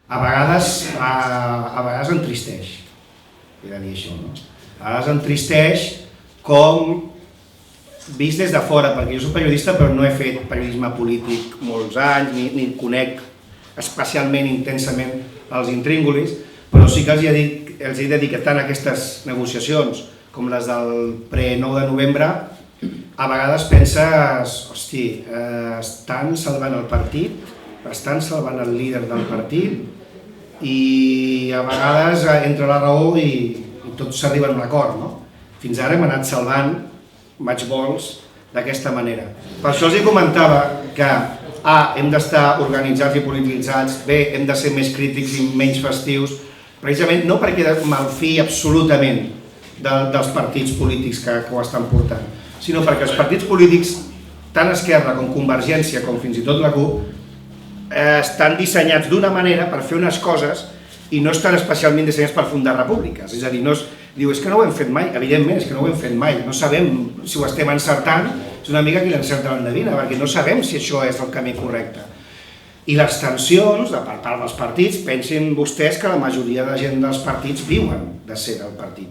a vegades entristeix, he de dir això, no? A vegades entristeix com, vist des de fora, perquè jo soc periodista però no he fet periodisme polític molts anys, ni conec especialment intensament els intríngulis, però sí que els he de dir que tant aquestes negociacions com les del pre-9 de novembre, a vegades penses, hosti, estan salvant el partit, estan salvant el líder del partit i a vegades entra la raó i tots s'arriben a un acord, no? Fins ara hem anat salvant matchballs d'aquesta manera. Per això els comentava que hem d'estar organitzats i polititzats, B, hem de ser més crítics i menys festius, precisament no perquè malfiï absolutament dels partits polítics que ho estan portant, sinó perquè els partits polítics, tant Esquerra com Convergència, com fins i tot la CUP, estan dissenyats d'una manera per fer unes coses i no estan especialment dissenyats per fundar repúbliques. És a dir, diu, és que no ho hem fet mai, evidentment, és que no ho hem fet mai, no sabem si ho estem encertant, és una mica qui l'encerta l'endevina, perquè no sabem si això és el camí correcte. I les tensions, per part dels partits, pensin vostès que la majoria de gent dels partits viuen de ser del partit.